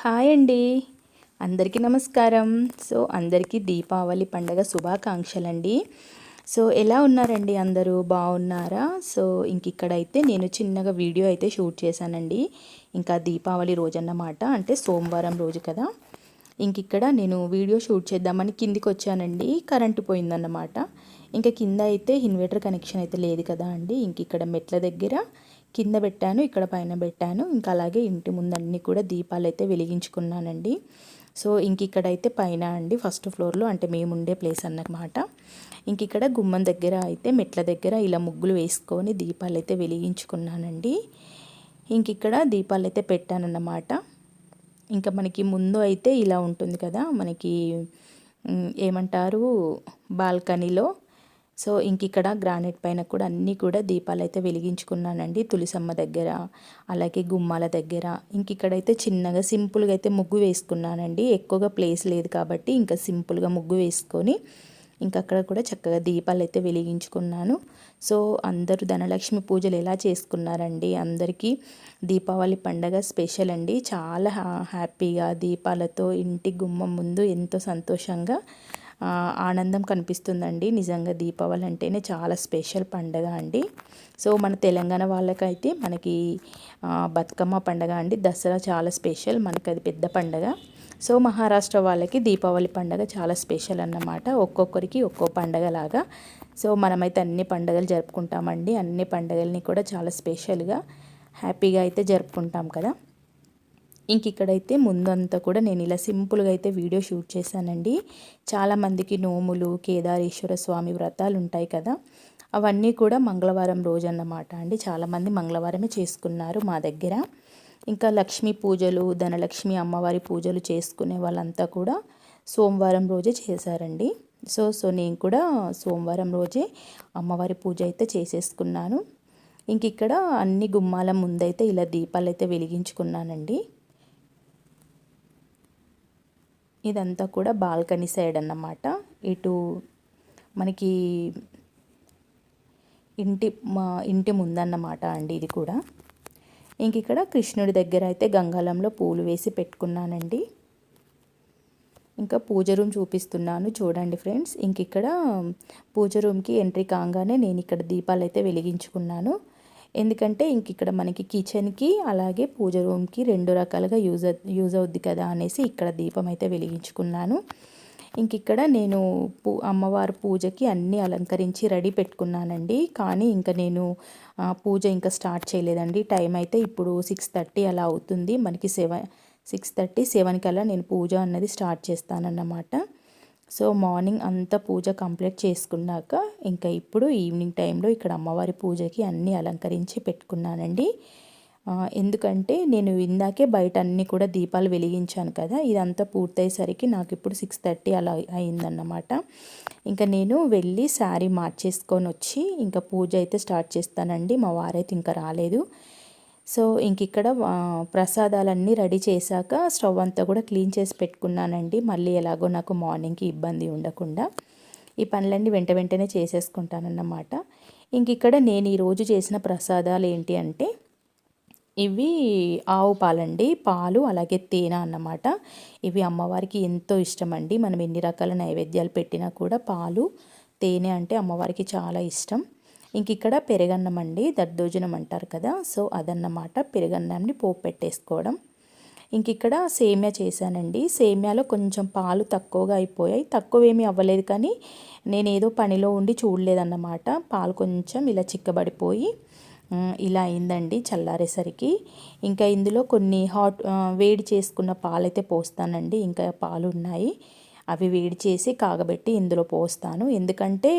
Hi అండి. అందరికీ నమస్కారం. అందరికీ దీపావళి పండగ శుభాకాంక్షలండి. ఎలా ఉన్నారండి అందరూ? బాగున్నారా? ఇంకిక్కడైతే నేను చిన్నగా వీడియో అయితే షూట్ చేశానండి. ఇంకా దీపావళి రోజన్నమాట, అంటే సోమవారం రోజు కదా. ఇంకిక్కడ నేను వీడియో షూట్ చేద్దామని కిందికొచ్చానండి. కరెంటు పోయిందన్నమాట. ఇంకా కింద అయితే ఇన్వర్టర్ కనెక్షన్ అయితే లేదు కదా అండి. ఇంకిక్కడ మెట్ల దగ్గర కింద పెట్టాను, ఇక్కడ పైన పెట్టాను. ఇంకా అలాగే ఇంటి ముందన్నీ కూడా దీపాలు అయితే వెలిగించుకున్నానండి. ఇంకిక్కడైతే పైన అండి ఫస్ట్ ఫ్లోర్లో, అంటే మేము ఉండే ప్లేస్ అన్నమాట. ఇంకిక్కడ గుమ్మం దగ్గర అయితే మెట్ల దగ్గర ఇలా ముగ్గులు వేసుకొని దీపాలు అయితే వెలిగించుకున్నానండి. ఇంకిక్కడ దీపాలు అయితే పెట్టానన్నమాట. ఇంకా మనకి ముందు అయితే ఇలా ఉంటుంది కదా, మనకి ఏమంటారు, బాల్కనీలో. ఇంకిక్కడ గ్రానైట్ పైన కూడా అన్నీ కూడా దీపాలు అయితే వెలిగించుకున్నానండి. తులసమ్మ దగ్గర, అలాగే గుమ్మాల దగ్గర. ఇంకిక్కడైతే చిన్నగా సింపుల్గా అయితే ముగ్గు వేసుకున్నానండి. ఎక్కువగా ప్లేస్ లేదు కాబట్టి ఇంకా సింపుల్గా ముగ్గు వేసుకొని అక్కడ కూడా చక్కగా దీపాలు అయితే వెలిగించుకున్నాను. అందరూ ధనలక్ష్మి పూజలు ఎలా చేసుకున్నారండి? అందరికీ దీపావళి పండగ స్పెషల్ అండి. చాలా హ్యాపీగా దీపాలతో ఇంటి గుమ్మం ముందు ఎంతో సంతోషంగా ఆనందం కనిపిస్తుందండి. నిజంగా దీపావళి అంటేనే చాలా స్పెషల్ పండగ అండి. మన తెలంగాణ వాళ్ళకైతే మనకి బతుకమ్మ పండగ అండి, దసరా చాలా స్పెషల్, మనకి అది పెద్ద పండగ. మహారాష్ట్ర వాళ్ళకి దీపావళి పండగ చాలా స్పెషల్ అన్నమాట. ఒక్కొక్కరికి ఒక్కో పండగ లాగా. మనమైతే అన్ని పండుగలు జరుపుకుంటామండి. అన్ని పండుగల్ని కూడా చాలా స్పెషల్గా హ్యాపీగా అయితే జరుపుకుంటాం కదా. ఇంకిక్కడైతే ముందంతా కూడా నేను ఇలా సింపుల్గా అయితే వీడియో షూట్ చేశానండి. చాలామందికి నోములు, కేదారేశ్వర స్వామి వ్రతాలు ఉంటాయి కదా, అవన్నీ కూడా మంగళవారం రోజు అన్నమాట అండి. చాలామంది మంగళవారమే చేసుకున్నారు మా దగ్గర. ఇంకా లక్ష్మీ పూజలు, ధనలక్ష్మి అమ్మవారి పూజలు చేసుకునే వాళ్ళంతా కూడా సోమవారం రోజే చేశారండి. నేను కూడా సోమవారం రోజే అమ్మవారి పూజ అయితే చేసేసుకున్నాను. ఇంకిక్కడ అన్ని గుమ్మాల ముందైతే ఇలా దీపాలు అయితే వెలిగించుకున్నానండి. ఇదంతా కూడా బాల్కనీ సైడ్ అన్నమాట. ఇటు మనకి ఇంటి ముందన్నమాట అండి ఇది కూడా. ఇక్కడ కృష్ణుడి దగ్గర అయితే గంగాళంలో పూలు వేసి పెట్టుకున్నానండి. ఇంకా పూజ రూమ్ చూపిస్తున్నాను చూడండి ఫ్రెండ్స్. ఇక్కడ పూజ రూమ్కి ఎంట్రీ కాగానే నేను ఇక్కడ దీపాలు అయితే వెలిగించుకున్నాను. ఎందుకంటే ఇక్కడ మనకి కిచెన్కి అలాగే పూజ రూమ్కి రెండు రకాలుగా యూజ్ అవుద్ది కదా అనేసి ఇక్కడ దీపం అయితే వెలిగించుకున్నాను. ఇక్కడ నేను అమ్మవారి పూజకి అన్నీ అలంకరించి రెడీ పెట్టుకున్నానండి. కానీ ఇంకా నేను పూజ ఇంకా స్టార్ట్ చేయలేదండి. టైం అయితే ఇప్పుడు 6:30 అలా అవుతుంది. మనకి 6:30, 7 కల్లా నేను పూజ అన్నది స్టార్ట్ చేస్తానన్నమాట. మార్నింగ్ అంతా పూజ కంప్లీట్ చేసుకున్నాక ఇంకా ఇప్పుడు ఈవినింగ్ టైంలో ఇక్కడ అమ్మవారి పూజకి అన్నీ అలంకరించి పెట్టుకున్నానండి. ఎందుకంటే నేను ఇందాకే బయట అన్నీ కూడా దీపాలు వెలిగించాను కదా, ఇదంతా పూర్తయ్యేసరికి నాకు ఇప్పుడు 6:30 అలా అయిందన్నమాట. ఇంకా నేను వెళ్ళి శారీ మార్చేసుకొని వచ్చి ఇంకా పూజ అయితే స్టార్ట్ చేస్తానండి. మా వారైతే ఇంకా రాలేదు. ఇక్కడ ప్రసాదాలన్నీ రెడీ చేశాక స్టవ్ అంతా కూడా క్లీన్ చేసి పెట్టుకున్నానండి. మళ్ళీ ఎలాగో నాకు మార్నింగ్కి ఇబ్బంది ఉండకుండా ఈ పనులన్నీ వెంటనే చేసేసుకుంటానన్నమాట. ఇక్కడ నేను ఈరోజు చేసిన ప్రసాదాలు ఏంటి అంటే, ఇవి ఆవు పాలండి, పాలు అలాగే తేనె అన్నమాట. ఇవి అమ్మవారికి ఎంతో ఇష్టం అండి. మనం ఎన్ని రకాల నైవేద్యాలు పెట్టినా కూడా పాలు, తేనె అంటే అమ్మవారికి చాలా ఇష్టం. ఇక్కడ పెరుగన్నం అండి, దద్దోజనం అంటారు కదా, అదన్నమాట. పెరుగన్నాన్ని పోపు పెట్టేసుకోవడం. ఇక్కడ సేమ్యా చేశానండి. సేమ్యాలో కొంచెం పాలు తక్కువగా అయిపోయాయి. తక్కువేమీ అవ్వలేదు, కానీ నేను ఏదో పనిలో ఉండి చూడలేదన్నమాట. పాలు కొంచెం ఇలా చిక్కబడిపోయి ఇలా అయిందండి చల్లారేసరికి. ఇందులో కొన్ని వేడి చేసుకున్న పాలైతే పోస్తానండి. ఇంకా పాలు ఉన్నాయి, అవి వేడి చేసి కాగబెట్టి ఇందులో పోస్తాను. ఎందుకంటే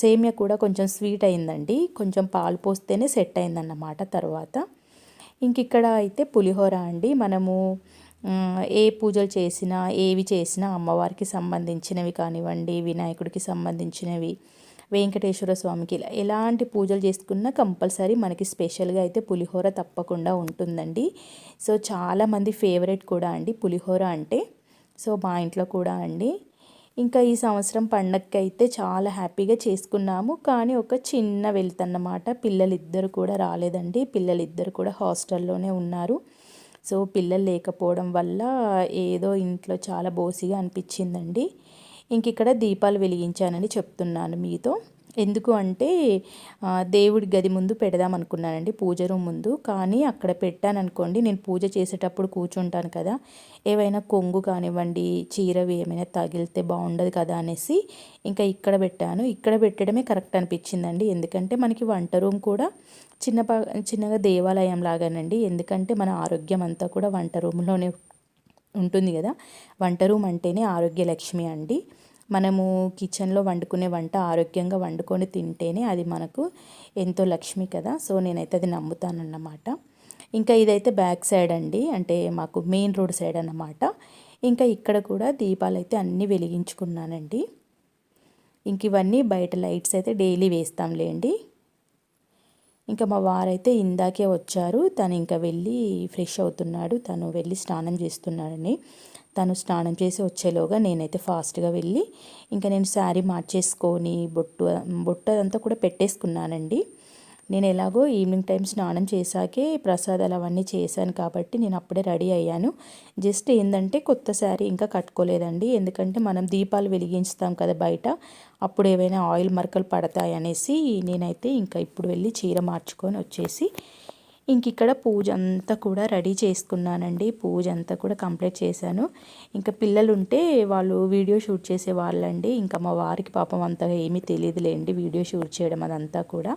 సేమియా కూడా కొంచెం స్వీట్ అయిందండి. కొంచెం పాలు పోస్తేనే సెట్ అయిందన్నమాట తర్వాత. ఇక్కడ అయితే పులిహోర అండి. మనము ఏ పూజలు చేసినా, ఏవి చేసినా అమ్మవారికి సంబంధించినవి కానివ్వండి, వినాయకుడికి సంబంధించినవి, వెంకటేశ్వర స్వామికి ఎలాంటి పూజలు చేసుకున్నా కంపల్సరీ మనకి స్పెషల్గా అయితే పులిహోర తప్పకుండా ఉంటుందండి. చాలామంది ఫేవరెట్ కూడా అండి పులిహోర అంటే. మా ఇంట్లో కూడా అండి. ఈ సంవత్సరం పండగకి అయితే చాలా హ్యాపీగా చేసుకున్నాము. కానీ ఒక చిన్న వెళ్తన్నమాట, పిల్లలిద్దరు కూడా రాలేదండి. పిల్లలిద్దరు కూడా హాస్టల్లోనే ఉన్నారు. సో పిల్లలు లేకపోవడం వల్ల ఏదో ఇంట్లో చాలా బోసిగా అనిపించిందండి. ఇంక ఇక్కడ దీపాలు వెలిగించానని చెప్తున్నాను మీతో. ఎందుకు అంటే దేవుడి గది ముందు పెడదాం అనుకున్నానండి, పూజ రూమ్ ముందు. కానీ అక్కడ పెట్టాననుకోండి, నేను పూజ చేసేటప్పుడు కూర్చుంటాను కదా, ఏవైనా కొంగు కానివ్వండి, చీరవి ఏమైనా తగిలితే బాగుండదు కదా అనేసి ఇంకా ఇక్కడ పెట్టాను. ఇక్కడ పెట్టడమే కరెక్ట్ అనిపించిందండి. ఎందుకంటే మనకి వంట రూమ్ కూడా చిన్నగా దేవాలయం లాగానండి. ఎందుకంటే మన ఆరోగ్యం అంతా కూడా వంట రూమ్లోనే ఉంటుంది కదా. వంట రూమ్ అంటేనే ఆరోగ్య లక్ష్మి అండి. మనము కిచెన్లో వండుకునే వంట ఆరోగ్యంగా వండుకొని తింటేనే అది మనకు ఎంతో లక్ష్మి కదా. సో నేనైతే అది నమ్ముతానన్నమాట. ఇంకా ఇదైతే బ్యాక్ సైడ్ అండి, అంటే మాకు మెయిన్ రోడ్ సైడ్ అన్నమాట. ఇంకా ఇక్కడ కూడా దీపాలు అయితే అన్నీ వెలిగించుకున్నానండి. ఇంక ఇవన్నీ బయట లైట్స్ అయితే డైలీ వేస్తాంలేండి. ఇంకా మా వారైతే ఇందాకే వచ్చారు, తను ఇంకా వెళ్ళి ఫ్రెష్ అవుతున్నాడు, తను వెళ్ళి స్నానం చేస్తున్నాడని. తను స్నానం చేసి వచ్చేలోగా నేనైతే ఫాస్ట్గా వెళ్ళి ఇంకా నేను శారీ మార్చేసుకొని బొట్టు అదంతా కూడా పెట్టేసుకున్నానండి. నేను ఎలాగో ఈవినింగ్ టైం స్నానం చేశాకే ప్రసాదాలు అవన్నీ చేశాను కాబట్టి నేను అప్పుడే రెడీ అయ్యాను. జస్ట్ ఏంటంటే కొత్త శారీ ఇంకా కట్టుకోలేదండి, ఎందుకంటే మనం దీపాలు వెలిగించుతాం కదా బయట, అప్పుడు ఏవైనా ఆయిల్ మరకలు పడతాయి అనేసి నేనైతే ఇంకా ఇప్పుడు వెళ్ళి చీర మార్చుకొని వచ్చేసి ఇంక ఇక్కడ పూజ అంతా కూడా రెడీ చేసుకున్నానండి. పూజ అంతా కూడా కంప్లీట్ చేశాను. ఇంకా పిల్లలు ఉంటే వాళ్ళు వీడియో షూట్ చేసే వాళ్ళండి. ఇంకా మా వారికి పాపం అంతగా ఏమీ తెలియదులేండి వీడియో షూట్ చేయడం అదంతా కూడా.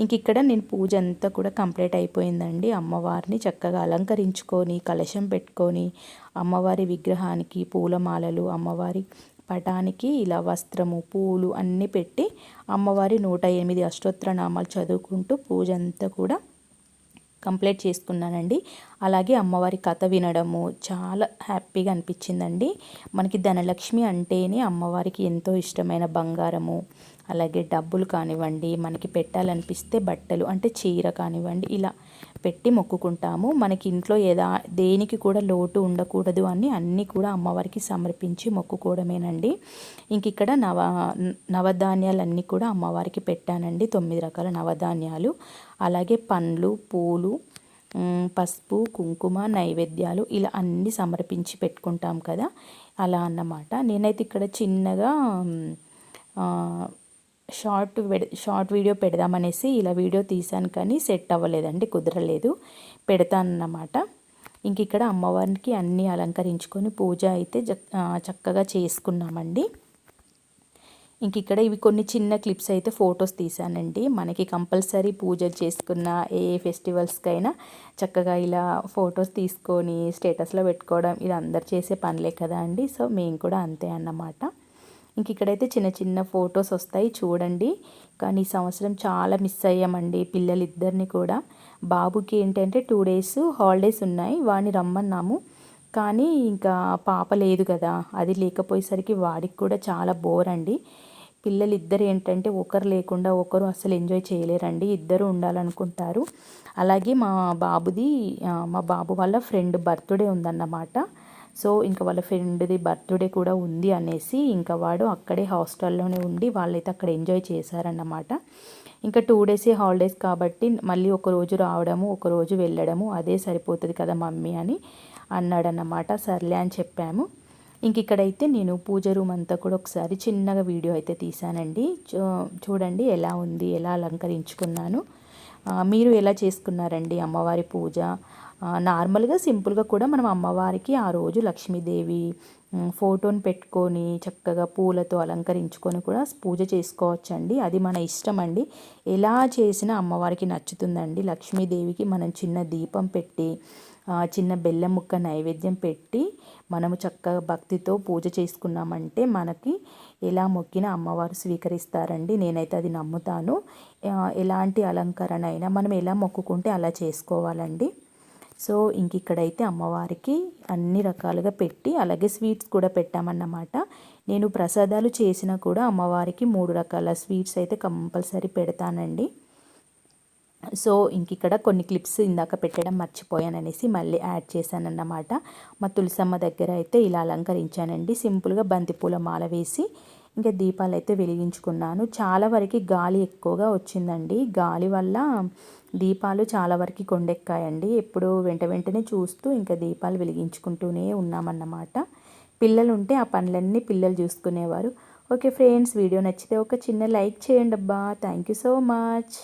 ఇంక ఇక్కడ నేను పూజ అంతా కూడా కంప్లీట్ అయిపోయిందండి. అమ్మవారిని చక్కగా అలంకరించుకొని కలశం పెట్టుకొని అమ్మవారి విగ్రహానికి పూలమాలలు, అమ్మవారి పటానికి ఇలా వస్త్రము, పూలు అన్నీ పెట్టి అమ్మవారి 108 అష్టోత్తర నామాలు చదువుకుంటూ పూజ అంతా కూడా కంప్లీట్ చేసుకున్నానండి. అలాగే అమ్మవారి కథ వినడము చాలా హ్యాపీగా అనిపించిందండి. మనకి ధనలక్ష్మి అంటేనే అమ్మవారికి ఎంతో ఇష్టమైన బంగారము, అలాగే డబ్బులు కానివ్వండి, మనకి పెట్టాలనిపిస్తే బట్టలు అంటే చీర కానివ్వండి, ఇలా పెట్టి మొక్కుకుంటాము. మనకి ఇంట్లో దేనికి కూడా లోటు ఉండకూడదు అని అన్నీ కూడా అమ్మవారికి సమర్పించి మొక్కుకోవడమేనండి. ఇంక ఇక్కడ నవధాన్యాలన్నీ కూడా అమ్మవారికి పెట్టానండి, 9 రకాల నవధాన్యాలు, అలాగే పండ్లు, పూలు, పసుపు, కుంకుమ, నైవేద్యాలు ఇలా అన్నీ సమర్పించి పెట్టుకుంటాం కదా, అలా అన్నమాట. నేనైతే ఇక్కడ చిన్నగా షార్ట్ వీడియో పెడదామనేసి ఇలా వీడియో తీశాను, కానీ సెట్ అవ్వలేదండి, కుదరలేదు, పెడతానన్నమాట. ఇంక ఇక్కడ అమ్మవారికి అన్నీ అలంకరించుకొని పూజ అయితే చక్కగా చేసుకున్నామండి. ఇంక ఇక్కడ ఇవి కొన్ని చిన్న క్లిప్స్ అయితే ఫొటోస్ తీసానండి. మనకి కంపల్సరీ పూజలు చేసుకున్న ఏ ఫెస్టివల్స్కైనా చక్కగా ఇలా ఫొటోస్ తీసుకొని స్టేటస్లో పెట్టుకోవడం ఇది అందరు చేసే పనులే కదా అండి. సో మేము కూడా అంతే అన్నమాట. ఇంక ఇక్కడైతే చిన్న చిన్న ఫొటోస్ వస్తాయి చూడండి. కానీ ఈ సంవత్సరం చాలా మిస్ అయ్యామండి పిల్లలిద్దరిని కూడా. బాబుకి ఏంటంటే 2 days హాలిడేస్ ఉన్నాయి, వాడిని రమ్మన్నాము, కానీ ఇంకా పాప లేదు కదా, అది లేకపోయేసరికి వాడికి కూడా చాలా బోర్ అండి. పిల్లలు ఇద్దరు ఏంటంటే ఒకరు లేకుండా ఒకరు అసలు ఎంజాయ్ చేయలేరండి, ఇద్దరు ఉండాలనుకుంటారు. అలాగే మా బాబు వాళ్ళ ఫ్రెండ్ బర్త్డే ఉందన్నమాట. సో ఇంకా వాళ్ళ ఫ్రెండ్ది బర్త్డే కూడా ఉంది అనేసి ఇంకా వాడు అక్కడే హాస్టల్లోనే ఉండి వాళ్ళైతే అక్కడ ఎంజాయ్ చేశారన్నమాట. ఇంకా 2 days హాలిడేస్ కాబట్టి మళ్ళీ ఒకరోజు రావడము ఒకరోజు వెళ్ళడము అదే సరిపోతుంది కదా మమ్మీ అని అన్నాడన్నమాట. సర్లే అని చెప్పాము. ఇంక ఇక్కడైతే నేను పూజ రూమ్ అంతా కూడా ఒకసారి చిన్నగా వీడియో అయితే తీసానండి. చూడండి ఎలా ఉంది, ఎలా అలంకరించుకున్నాను. మీరు ఎలా చేసుకున్నారండి అమ్మవారి పూజ? నార్మల్గా సింపుల్గా కూడా మనం అమ్మవారికి ఆ రోజు లక్ష్మీదేవి ఫోటోని పెట్టుకొని చక్కగా పూలతో అలంకరించుకొని కూడా పూజ చేసుకోవచ్చండి. అది మన ఇష్టం అండి, ఎలా చేసినా అమ్మవారికి నచ్చుతుందండి. లక్ష్మీదేవికి మనం చిన్న దీపం పెట్టి చిన్న బెల్లం ముక్క నైవేద్యం పెట్టి మనము చక్కగా భక్తితో పూజ చేసుకున్నామంటే మనకి ఎలా మొక్కినా అమ్మవారు స్వీకరిస్తారండి. నేనైతే అది నమ్ముతాను. ఎలాంటి అలంకరణ అయినా మనం ఎలా మొక్కుకుంటే అలా చేసుకోవాలండి. సో ఇంక ఇక్కడైతే అమ్మవారికి అన్ని రకాలుగా పెట్టి అలాగే స్వీట్స్ కూడా పెట్టామన్నమాట. నేను ప్రసాదాలు చేసినా కూడా అమ్మవారికి 3 రకాల స్వీట్స్ అయితే కంపల్సరీ పెడతానండి. సో ఇంక ఇక్కడ కొన్ని క్లిప్స్ ఇందాక పెట్టడం మర్చిపోయాననేసి మళ్ళీ యాడ్ చేశానన్నమాట. మా తులసమ్మ దగ్గర అయితే ఇలా అలంకరించానండి. సింపుల్గా బంతిపూల మాల వేసి ఇంకా దీపాలు అయితే వెలిగించుకున్నాను. చాలా వరకు గాలి ఎక్కువగా వచ్చిందండి. గాలి వల్ల దీపాలు చాలా వరకు కొండెక్కాయండి. ఎప్పుడు వెంటనే చూస్తూ ఇంకా దీపాలు వెలిగించుకుంటూనే ఉన్నామన్నమాట. పిల్లలు ఉంటే ఆ పనులన్నీ పిల్లలు చూసుకునేవారు. ఓకే ఫ్రెండ్స్, వీడియో నచ్చితే ఒక చిన్న లైక్ చేయండి అబ్బా. Thank you so much.